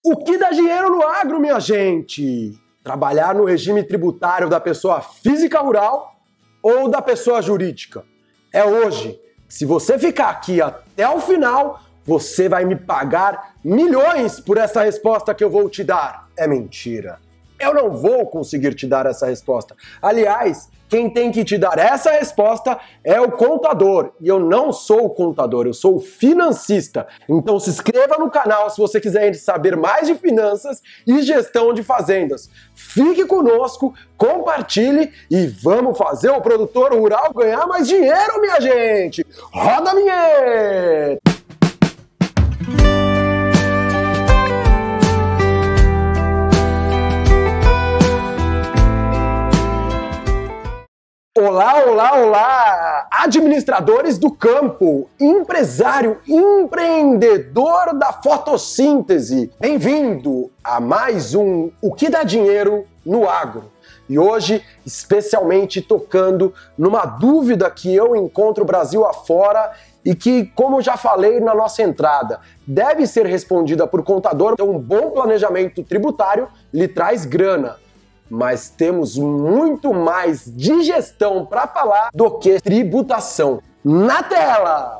O que dá dinheiro no agro, minha gente? Trabalhar no regime tributário da pessoa física rural ou da pessoa jurídica? É hoje. Se você ficar aqui até o final, você vai me pagar milhões por essa resposta que eu vou te dar. É mentira. Eu não vou conseguir te dar essa resposta. Aliás, quem tem que te dar essa resposta é o contador. E eu não sou o contador, eu sou o financista. Então se inscreva no canal se você quiser saber mais de finanças e gestão de fazendas. Fique conosco, compartilhe e vamos fazer o produtor rural ganhar mais dinheiro, minha gente! Roda a vinheta! Olá, olá, olá! Administradores do campo, empresário, empreendedor da fotossíntese. Bem-vindo a mais um O que dá dinheiro no agro. E hoje, especialmente tocando numa dúvida que eu encontro Brasil afora e que, como já falei na nossa entrada, deve ser respondida por contador. Então, um bom planejamento tributário lhe traz grana. Mas temos muito mais de gestão para falar do que tributação. Na tela!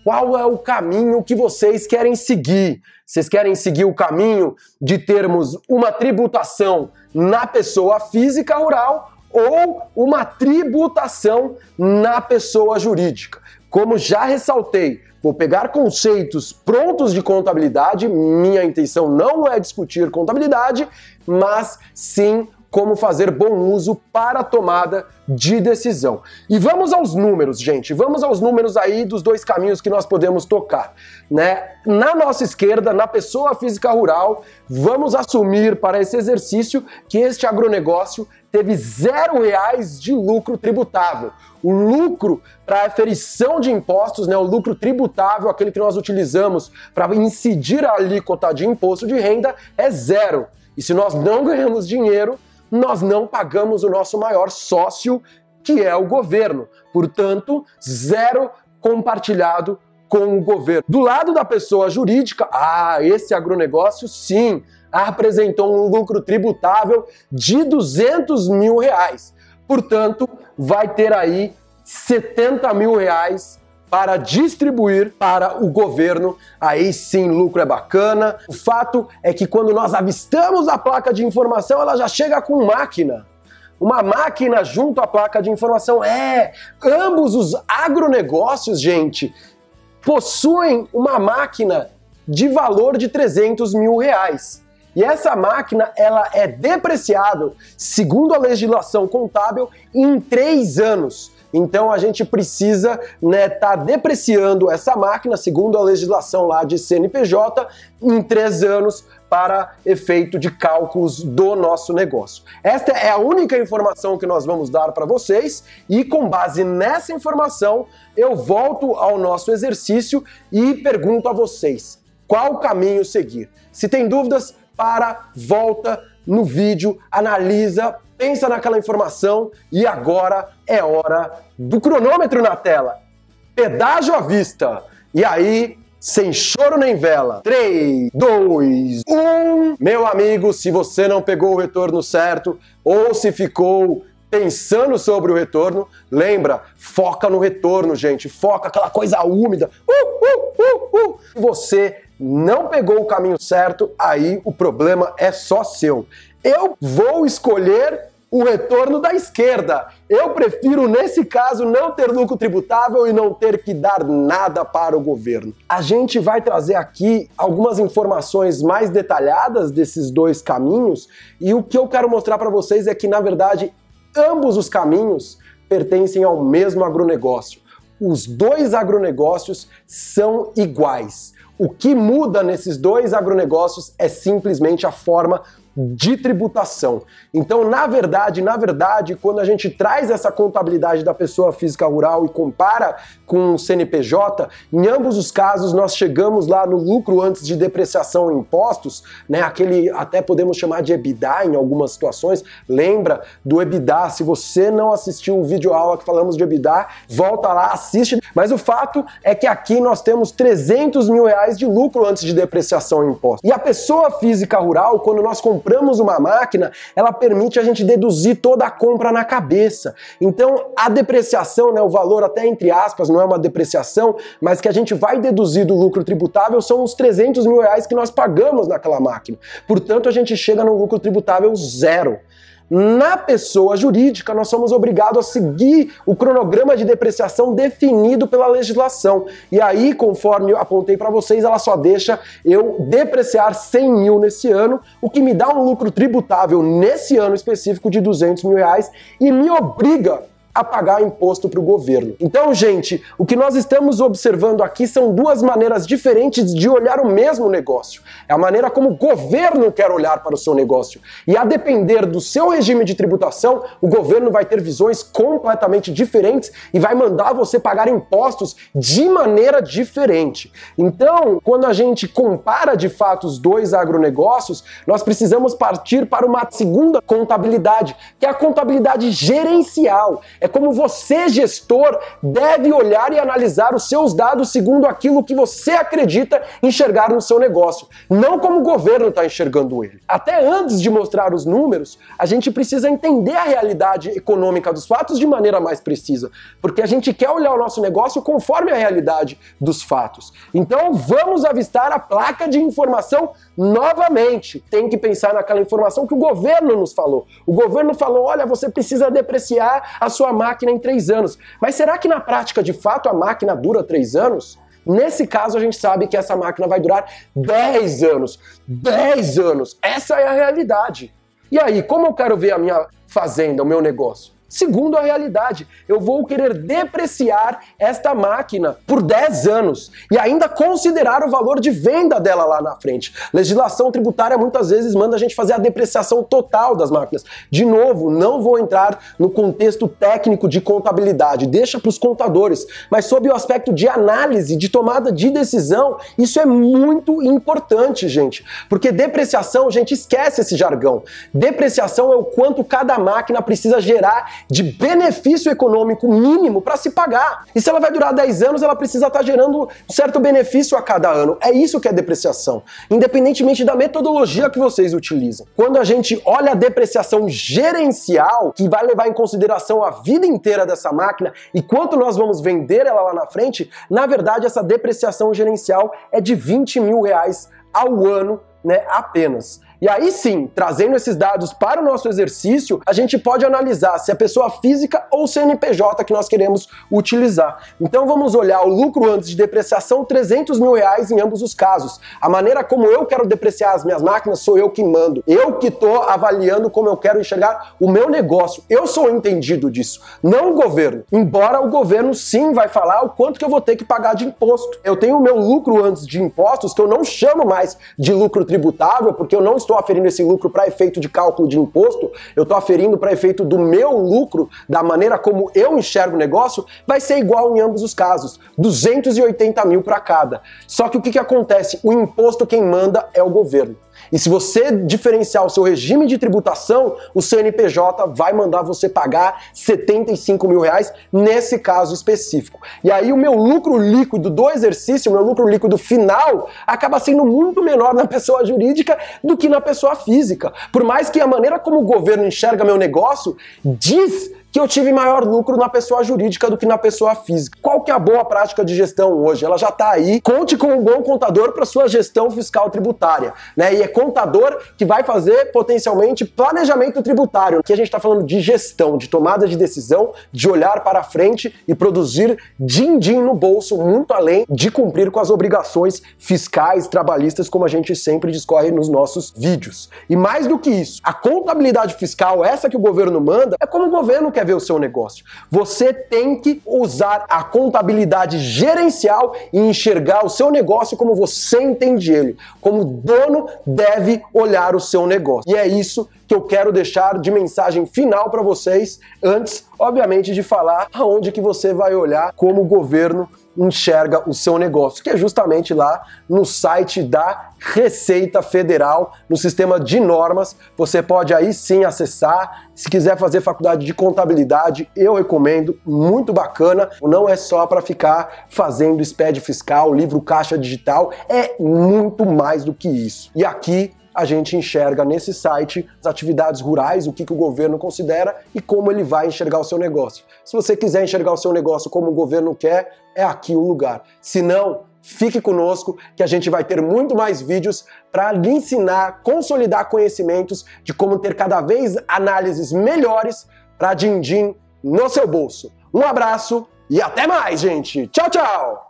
Qual é o caminho que vocês querem seguir? Vocês querem seguir o caminho de termos uma tributação na pessoa física rural ou uma tributação na pessoa jurídica? Como já ressaltei, vou pegar conceitos prontos de contabilidade, minha intenção não é discutir contabilidade, mas sim como fazer bom uso para a tomada de decisão. E vamos aos números, gente, vamos aos números aí dos dois caminhos que nós podemos tocar, né? Na nossa esquerda, na pessoa física rural, vamos assumir para esse exercício que este agronegócio teve R$0 de lucro tributável. O lucro para aferição de impostos, né, o lucro tributável, aquele que nós utilizamos para incidir a alíquota de imposto de renda, é zero. E se nós não ganhamos dinheiro, nós não pagamos o nosso maior sócio, que é o governo. Portanto, zero compartilhado com o governo. Do lado da pessoa jurídica, esse agronegócio sim apresentou um lucro tributável de R$200 mil. Portanto, vai ter aí R$70 mil para distribuir para o governo. Aí sim, lucro é bacana. O fato é que quando nós avistamos a placa de informação, ela já chega com máquina. Uma máquina junto à placa de informação. Ambos os agronegócios, gente, possuem uma máquina de valor de R$300 mil. E essa máquina, ela é depreciável, segundo a legislação contábil, em 3 anos. Então a gente precisa tá depreciando essa máquina, segundo a legislação lá de CNPJ, em 3 anos para efeito de cálculos do nosso negócio. Esta é a única informação que nós vamos dar para vocês e com base nessa informação eu volto ao nosso exercício e pergunto a vocês qual caminho seguir. Se tem dúvidas, volta no vídeo, analisa, pensa naquela informação e agora é hora do cronômetro na tela. Pedágio à vista. E aí, sem choro nem vela. 3, 2, 1. Meu amigo, se você não pegou o retorno certo ou se ficou pensando sobre o retorno, lembra, foca no retorno, gente. Foca aquela coisa úmida. Se você não pegou o caminho certo, aí o problema é só seu. Eu vou escolher o retorno da esquerda. Eu prefiro, nesse caso, não ter lucro tributável e não ter que dar nada para o governo. A gente vai trazer aqui algumas informações mais detalhadas desses dois caminhos e o que eu quero mostrar para vocês é que, na verdade, ambos os caminhos pertencem ao mesmo agronegócio. Os dois agronegócios são iguais. O que muda nesses dois agronegócios é simplesmente a forma de tributação. Então, na verdade, quando a gente traz essa contabilidade da pessoa física rural e compara com o CNPJ, em ambos os casos nós chegamos lá no lucro antes de depreciação e impostos, né? Aquele até podemos chamar de EBITDA em algumas situações. Lembra do EBITDA? Se você não assistiu o vídeo aula que falamos de EBITDA, volta lá, assiste. Mas o fato é que aqui nós temos 300 mil reais de lucro antes de depreciação e impostos. E a pessoa física rural, quando nós compramos uma máquina, ela permite a gente deduzir toda a compra na cabeça. Então, a depreciação, né, o valor até entre aspas, não é uma depreciação, mas que a gente vai deduzir do lucro tributável são os 300 mil reais que nós pagamos naquela máquina. Portanto, a gente chega no lucro tributável zero. Na pessoa jurídica, nós somos obrigados a seguir o cronograma de depreciação definido pela legislação. E aí, conforme eu apontei para vocês, ela só deixa eu depreciar 100 mil nesse ano, o que me dá um lucro tributável nesse ano específico de 200 mil reais e me obriga a pagar imposto para o governo. Então, gente, o que nós estamos observando aqui são duas maneiras diferentes de olhar o mesmo negócio. É a maneira como o governo quer olhar para o seu negócio. E a depender do seu regime de tributação, o governo vai ter visões completamente diferentes e vai mandar você pagar impostos de maneira diferente. Então, quando a gente compara de fato os dois agronegócios, nós precisamos partir para uma segunda contabilidade, que é a contabilidade gerencial. É como você, gestor, deve olhar e analisar os seus dados segundo aquilo que você acredita enxergar no seu negócio, não como o governo está enxergando ele. Até antes de mostrar os números, a gente precisa entender a realidade econômica dos fatos de maneira mais precisa, porque a gente quer olhar o nosso negócio conforme a realidade dos fatos. Então vamos avistar a placa de informação novamente. Tem que pensar naquela informação que o governo nos falou. O governo falou, olha, você precisa depreciar a sua máquina em 3 anos. Mas será que na prática, de fato, a máquina dura 3 anos? Nesse caso, a gente sabe que essa máquina vai durar 10 anos. 10 anos! Essa é a realidade. E aí, como eu quero ver a minha fazenda, o meu negócio? Segundo a realidade, eu vou querer depreciar esta máquina por 10 anos e ainda considerar o valor de venda dela lá na frente. Legislação tributária muitas vezes manda a gente fazer a depreciação total das máquinas. De novo, não vou entrar no contexto técnico de contabilidade, deixa para os contadores, mas sob o aspecto de análise, de tomada de decisão, isso é muito importante, gente, porque depreciação, gente, esquece esse jargão. Depreciação é o quanto cada máquina precisa gerar de benefício econômico mínimo para se pagar. E se ela vai durar 10 anos, ela precisa estar gerando um certo benefício a cada ano. É isso que é depreciação, independentemente da metodologia que vocês utilizam. Quando a gente olha a depreciação gerencial, que vai levar em consideração a vida inteira dessa máquina e quanto nós vamos vender ela lá na frente, na verdade essa depreciação gerencial é de 20 mil reais ao ano, né, apenas. E aí sim, trazendo esses dados para o nosso exercício, a gente pode analisar se é pessoa física ou CNPJ que nós queremos utilizar. Então vamos olhar o lucro antes de depreciação, 300 mil reais em ambos os casos. A maneira como eu quero depreciar as minhas máquinas sou eu que mando. Eu que estou avaliando como eu quero enxergar o meu negócio. Eu sou entendido disso, não o governo. Embora o governo sim vai falar o quanto que eu vou ter que pagar de imposto. Eu tenho o meu lucro antes de impostos, que eu não chamo mais de lucro tributável, porque eu não estou aferindo esse lucro para efeito de cálculo de imposto, eu estou aferindo para efeito do meu lucro, da maneira como eu enxergo o negócio, vai ser igual em ambos os casos, 280 mil para cada. Só que o que acontece? O imposto quem manda é o governo. E se você diferenciar o seu regime de tributação, o CNPJ vai mandar você pagar 75 mil reais nesse caso específico. E aí o meu lucro líquido do exercício, o meu lucro líquido final, acaba sendo muito menor na pessoa jurídica do que na pessoa física. Por mais que a maneira como o governo enxerga meu negócio diz que eu tive maior lucro na pessoa jurídica do que na pessoa física. Qual que é a boa prática de gestão hoje? Ela já está aí. Conte com um bom contador para sua gestão fiscal tributária, né? E é contador que vai fazer potencialmente planejamento tributário. Aqui a gente está falando de gestão, de tomada de decisão, de olhar para frente e produzir din-din no bolso, muito além de cumprir com as obrigações fiscais, trabalhistas, como a gente sempre discorre nos nossos vídeos. E mais do que isso, a contabilidade fiscal, essa que o governo manda, é como o governo quer quer ver o seu negócio. Você tem que usar a contabilidade gerencial e enxergar o seu negócio como você entende ele. Como dono deve olhar o seu negócio. E é isso que eu quero deixar de mensagem final para vocês, antes, obviamente, de falar aonde que você vai olhar como o governo enxerga o seu negócio, que é justamente lá no site da Receita Federal, no sistema de normas. Você pode aí sim acessar. Se quiser fazer faculdade de contabilidade, eu recomendo, muito bacana. Não é só para ficar fazendo SPED fiscal, livro caixa digital, é muito mais do que isso. E aqui a gente enxerga nesse site as atividades rurais, o que o governo considera e como ele vai enxergar o seu negócio. Se você quiser enxergar o seu negócio como o governo quer, é aqui o lugar. Se não, fique conosco que a gente vai ter muito mais vídeos para lhe ensinar, consolidar conhecimentos de como ter cada vez análises melhores para din-din no seu bolso. Um abraço e até mais, gente! Tchau, tchau!